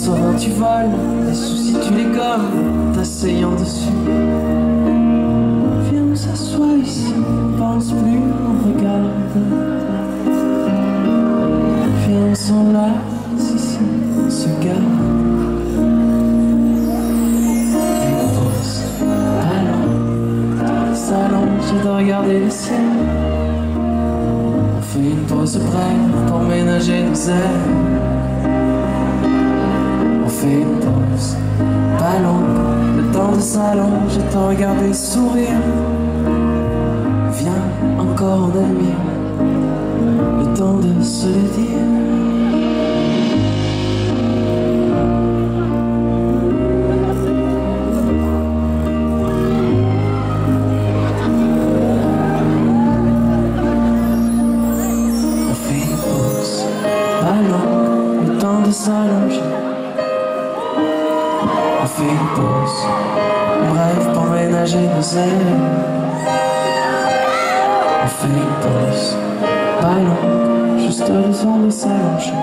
soir tu voles, les soucis tu les gommes, t'asseyant dessus. Viens, on s'assoit ici, on pense plus, on regarde. Viens, on s'enlace ici, on se garde. Viens, on pose, allons, s'allonge de regarder le ciel. On fait une pause brève pour ménager nos ailes. On fait une pause, pas longue, le temps de s'allonger, de te regarder sourire. Viens, encore on admire, le temps de se le dire. On fait une pause, pas longue, le temps de s'allonger. On fait une pause, bref pour ménager nos ailes. On fait une pause, pas longue, juste le temps de s'allonger.